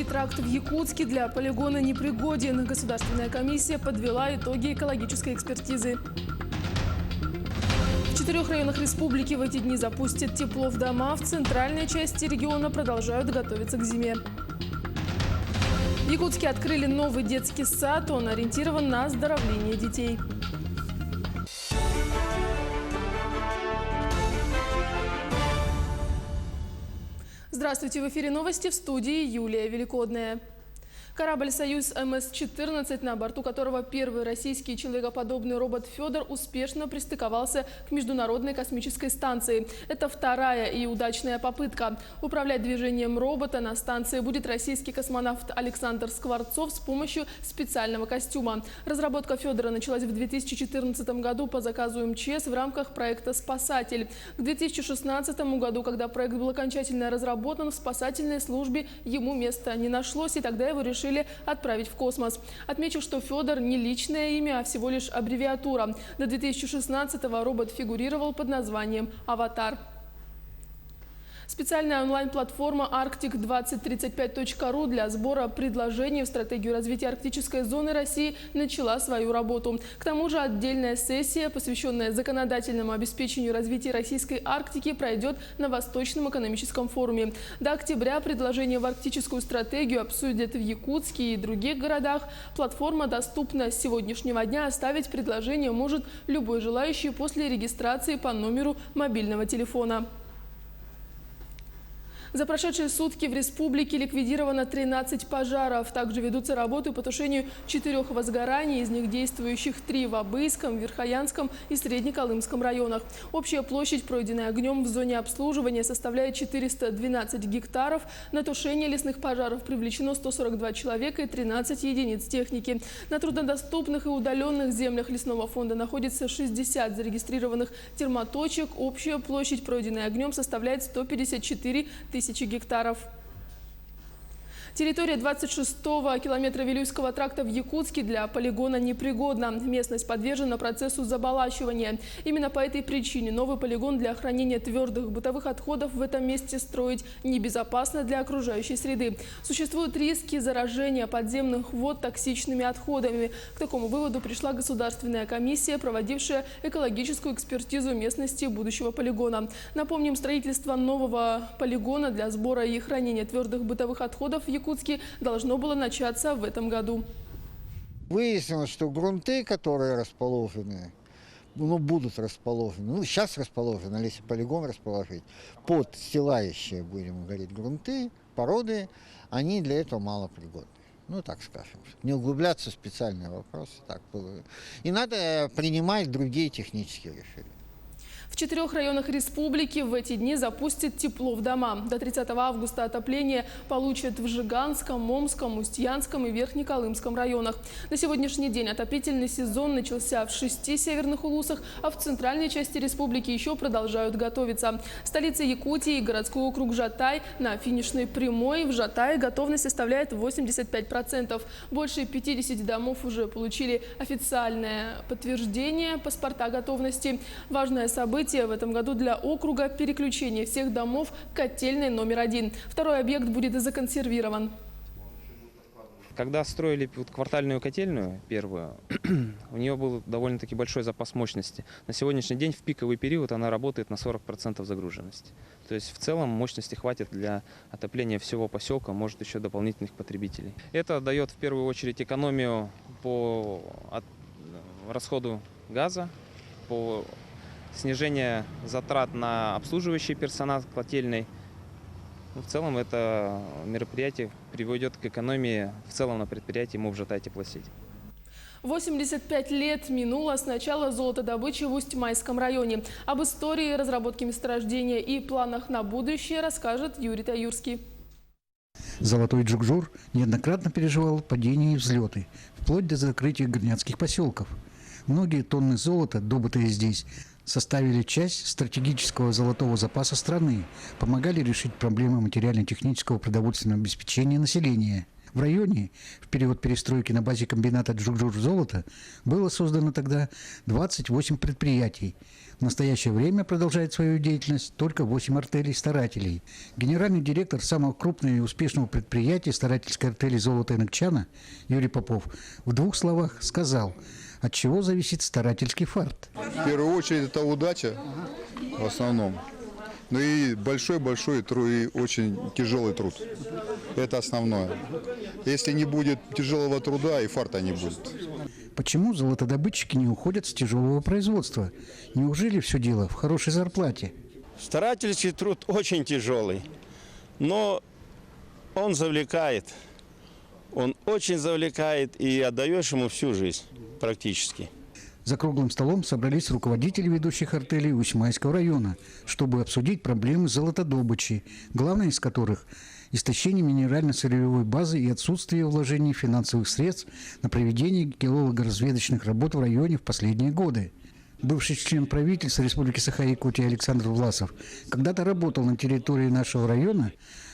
Якутский тракт в Якутске для полигона непригоден. Государственная комиссия подвела итоги экологической экспертизы. В 4 районах республики в эти дни запустят тепло в дома. В центральной части региона продолжают готовиться к зиме. В Якутске открыли новый детский сад. Он ориентирован на оздоровление детей. Здравствуйте! В эфире новости, в студии Юлия Великодная. Корабль «Союз МС-14», на борту которого первый российский человекоподобный робот «Федор» успешно пристыковался к Международной космической станции. Это вторая и удачная попытка. Управлять движением робота на станции будет российский космонавт Александр Скворцов с помощью специального костюма. Разработка «Федора» началась в 2014 году по заказу МЧС в рамках проекта «Спасатель». К 2016 году, когда проект был окончательно разработан, в спасательной службе ему места не нашлось, и тогда его решили отправить в космос. Отмечу, что «Федор» не личное имя, а всего лишь аббревиатура. До 2016-го робот фигурировал под названием «Аватар». Специальная онлайн-платформа arctic2035.ru для сбора предложений в стратегию развития арктической зоны России начала свою работу. К тому же отдельная сессия, посвященная законодательному обеспечению развития российской Арктики, пройдет на Восточном экономическом форуме. До октября предложения в арктическую стратегию обсудят в Якутске и других городах. Платформа доступна с сегодняшнего дня. Оставить предложение может любой желающий после регистрации по номеру мобильного телефона. За прошедшие сутки в республике ликвидировано 13 пожаров. Также ведутся работы по тушению 4 возгораний, из них действующих 3 в Абыйском, Верхоянском и Среднеколымском районах. Общая площадь, пройденная огнем в зоне обслуживания, составляет 412 гектаров. На тушение лесных пожаров привлечено 142 человека и 13 единиц техники. На труднодоступных и удаленных землях лесного фонда находится 60 зарегистрированных термоточек. Общая площадь, пройденная огнем, составляет 154 тысячи гектаров. Территория 26-го километра Вилюйского тракта в Якутске для полигона непригодна. Местность подвержена процессу заболачивания. Именно по этой причине новый полигон для хранения твердых бытовых отходов в этом месте строить небезопасно для окружающей среды. Существуют риски заражения подземных вод токсичными отходами. К такому выводу пришла государственная комиссия, проводившая экологическую экспертизу местности будущего полигона. Напомним, строительство нового полигона для сбора и хранения твердых бытовых отходов в Якутске должно было начаться в этом году. Выяснилось, что грунты, которые расположены, будут расположены, сейчас расположены, если полигон расположить, под стилающие, будем говорить, грунты, породы, они для этого малопригодны. Так скажем. Не углубляться в специальные вопросы. Так было. И надо принимать другие технические решения. В 4 районах республики в эти дни запустят тепло в дома. До 30 августа отопление получат в Жиганском, Момском, Устьянском и Верхнеколымском районах. На сегодняшний день отопительный сезон начался в 6 северных улусах, а в центральной части республики еще продолжают готовиться. Столица Якутии и городской округ Жатай на финишной прямой. В Жатае готовность составляет 85%. Больше 50 домов уже получили официальное подтверждение паспорта готовности. Важное событие в этом году для округа – переключение всех домов к котельной номер 1. Второй объект будет законсервирован. Когда строили квартальную котельную, первую, у нее был довольно-таки большой запас мощности. На сегодняшний день в пиковый период она работает на 40% загруженности. То есть в целом мощности хватит для отопления всего поселка, может еще дополнительных потребителей. Это дает в первую очередь экономию по расходу газа, по снижение затрат на обслуживающий персонал котельной. В целом это мероприятие приведет к экономии в целом на предприятии МУП «Жатай теплосеть». 85 лет минуло с начала золотодобычи в Усть-Майском районе. Об истории, разработке месторождения и планах на будущее расскажет Юрий Таюрский. Золотой Джугжур неоднократно переживал падения и взлеты, вплоть до закрытия горняцких поселков. Многие тонны золота, добытые здесь, составили часть стратегического золотого запаса страны, помогали решить проблемы материально-технического продовольственного обеспечения населения. В районе в период перестройки на базе комбината «Джугжур-золото» было создано тогда 28 предприятий. В настоящее время продолжает свою деятельность только 8 артелей-старателей. Генеральный директор самого крупного и успешного предприятия старательской артели «Золото Яныкчана» Юрий Попов в 2 словах сказал, от чего зависит старательский фарт. В первую очередь это удача в основном. Ну и большой-большой и очень тяжелый труд. Это основное. Если не будет тяжелого труда, и фарта не будет. Почему золотодобытчики не уходят с тяжелого производства? Неужели все дело в хорошей зарплате? Старательский труд очень тяжелый, но он завлекает. Он очень завлекает, и отдаешь ему всю жизнь практически. За круглым столом собрались руководители ведущих артелей Усьмайского района, чтобы обсудить проблемы золотодобычи, главная из которых – истощение минерально-сырьевой базы и отсутствие вложений финансовых средств на проведение геолого-разведочных работ в районе в последние годы. Бывший член правительства Республики Саха-Якутия Александр Власов когда-то работал на территории нашего района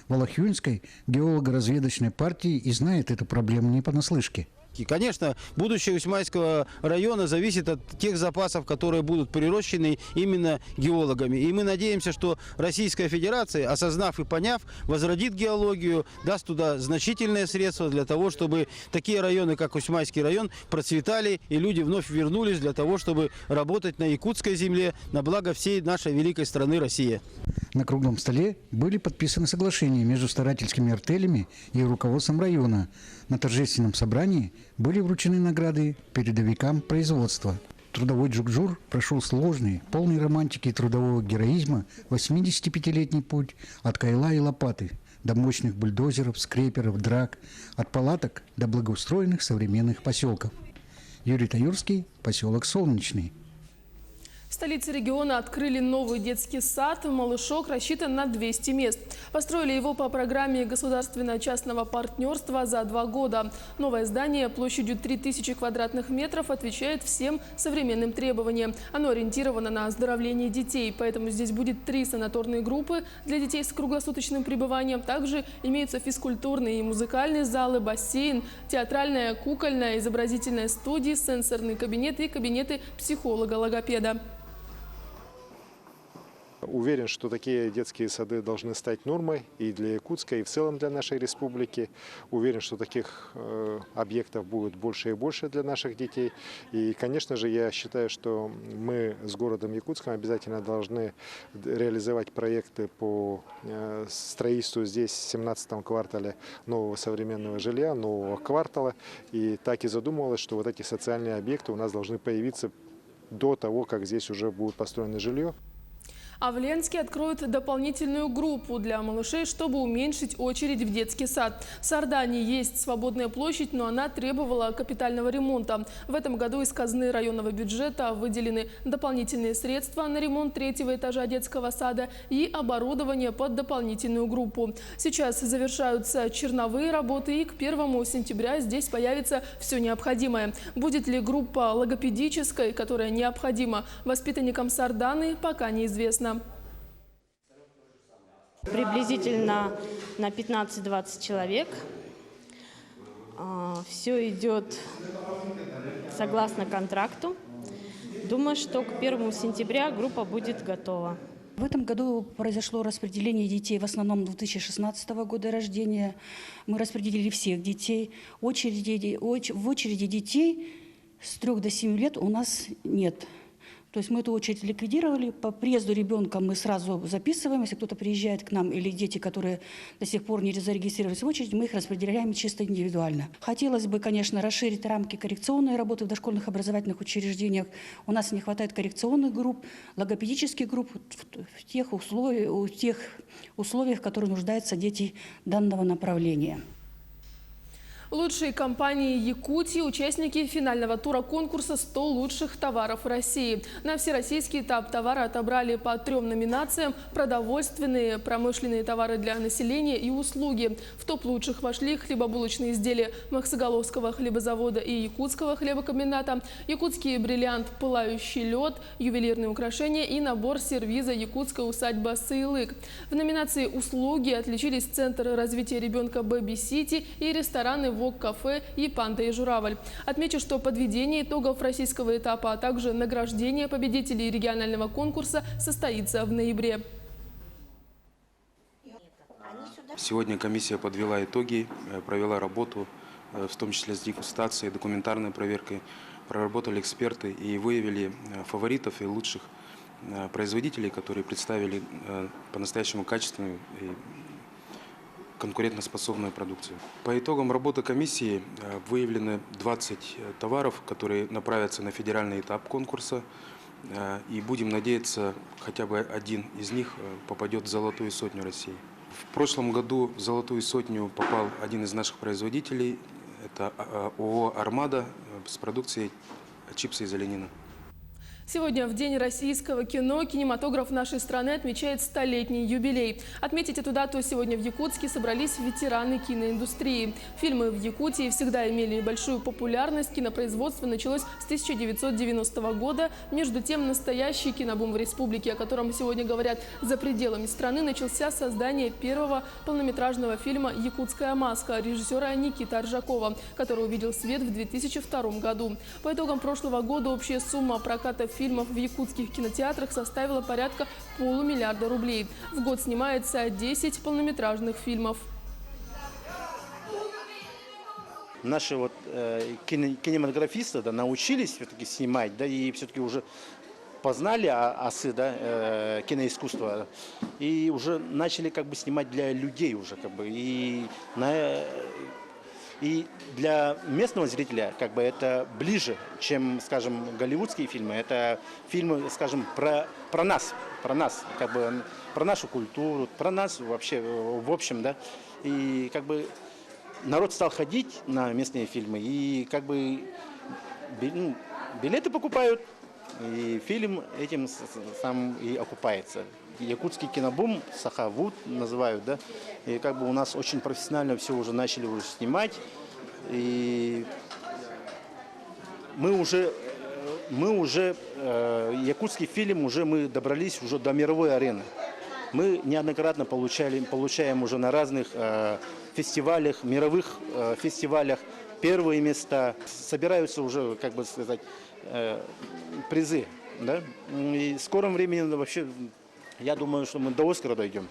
в Алахьюнской геолого-разведочной партии и знает эту проблему не понаслышке. И, конечно, будущее Усьмайского района зависит от тех запасов, которые будут прирощены именно геологами. И мы надеемся, что Российская Федерация, осознав и поняв, возродит геологию, даст туда значительные средства для того, чтобы такие районы, как Усьмайский район, процветали, и люди вновь вернулись для того, чтобы работать на якутской земле на благо всей нашей великой страны Россия. На круглом столе были подписаны соглашения между старательскими артелями и руководством района. На торжественном собрании были вручены награды передовикам производства. Трудовой Джугжур прошел сложный, полный романтики и трудового героизма 85-летний путь от кайла и лопаты до мощных бульдозеров, скреперов, драк, от палаток до благоустроенных современных поселков. Юрий Таюрский, поселок Солнечный. В столице региона открыли новый детский сад. «Малышок» рассчитан на 200 мест. Построили его по программе государственно-частного партнерства за 2 года. Новое здание площадью 3000 квадратных метров отвечает всем современным требованиям. Оно ориентировано на оздоровление детей, поэтому здесь будет 3 санаторные группы для детей с круглосуточным пребыванием. Также имеются физкультурные и музыкальные залы, бассейн, театральная, кукольная, изобразительная студии, сенсорный кабинет и кабинеты психолога-логопеда. Уверен, что такие детские сады должны стать нормой и для Якутска, и в целом для нашей республики. Уверен, что таких объектов будет больше и больше для наших детей. И, конечно же, я считаю, что мы с городом Якутском обязательно должны реализовать проекты по строительству здесь в 17-м квартале нового современного жилья, нового квартала. И так и задумывалось, что вот эти социальные объекты у нас должны появиться до того, как здесь уже будет построено жилье. А в Ленске откроют дополнительную группу для малышей, чтобы уменьшить очередь в детский сад. В Сардании есть свободная площадь, но она требовала капитального ремонта. В этом году из казны районного бюджета выделены дополнительные средства на ремонт 3-го этажа детского сада и оборудование под дополнительную группу. Сейчас завершаются черновые работы, и к 1 сентября здесь появится все необходимое. Будет ли группа логопедической, которая необходима воспитанникам Сарданы, пока неизвестно. Приблизительно на 15-20 человек. Все идет согласно контракту. Думаю, что к 1 сентября группа будет готова. В этом году произошло распределение детей, в основном 2016 года рождения. Мы распределили всех детей. В очереди детей с 3 до 7 лет у нас нет. То есть мы эту очередь ликвидировали. По приезду ребенка мы сразу записываем. Если кто-то приезжает к нам или дети, которые до сих пор не зарегистрировались в очередь, мы их распределяем чисто индивидуально. Хотелось бы, конечно, расширить рамки коррекционной работы в дошкольных образовательных учреждениях. У нас не хватает коррекционных групп, логопедических групп в тех условиях, в которых нуждаются дети данного направления. Лучшие компании Якутии – участники финального тура конкурса «100 лучших товаров России». На всероссийский этап товары отобрали по 3 номинациям – продовольственные, промышленные товары для населения и услуги. В топ лучших вошли хлебобулочные изделия Махсоголовского хлебозавода и Якутского хлебокомбината, якутский бриллиант «Пылающий лед», ювелирные украшения и набор сервиза «Якутская усадьба Саилык». В номинации «Услуги» отличились Центр развития ребенка «Бэби Сити» и рестораны «Вок-кафе» и «Панда и журавль». Отмечу, что подведение итогов российского этапа, а также награждение победителей регионального конкурса состоится в ноябре. Сегодня комиссия подвела итоги, провела работу, в том числе с дегустацией, документарной проверкой. Проработали эксперты и выявили фаворитов и лучших производителей, которые представили по-настоящему качественную и конкурентоспособную продукцию. По итогам работы комиссии выявлены 20 товаров, которые направятся на федеральный этап конкурса. И будем надеяться, хотя бы один из них попадет в золотую сотню России. В прошлом году в золотую сотню попал один из наших производителей. Это ООО «Армада» с продукцией чипсы из оленины. Сегодня, в День российского кино, кинематограф нашей страны отмечает 100-летний юбилей. Отметить эту дату сегодня в Якутске собрались ветераны киноиндустрии. Фильмы в Якутии всегда имели большую популярность. Кинопроизводство началось с 1990 года. Между тем, настоящий кинобум в республике, о котором сегодня говорят за пределами страны, начался с создания первого полнометражного фильма «Якутская маска» режиссера Никиты Аржакова, который увидел свет в 2002 году. По итогам прошлого года общая сумма проката фильмов в якутских кинотеатрах составила порядка $500 миллиарда рублей. В год снимается 10 полнометражных фильмов. Наши кинематографисты научились все-таки снимать, и все-таки уже познали осы киноискусства и уже начали снимать для людей уже И для местного зрителя это ближе, чем, скажем, голливудские фильмы. Это фильмы, скажем, про нас, про нашу культуру, про нас вообще, в общем, И народ стал ходить на местные фильмы и билеты покупают, и фильм этим сам и окупается. Якутский кинобум, Сахавуд называют, И у нас очень профессионально все уже начали снимать. И мы уже якутский фильм мы добрались уже до мировой арены. Мы неоднократно получаем уже на разных фестивалях, мировых фестивалях первые места. Собираются уже, призы, И в скором времени вообще, я думаю, что мы до Оскара дойдем.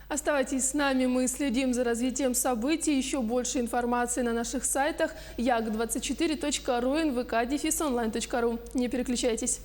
Оставайтесь с нами, мы следим за развитием событий. Еще больше информации на наших сайтах як24.ru, nvk-online.ru. Не переключайтесь.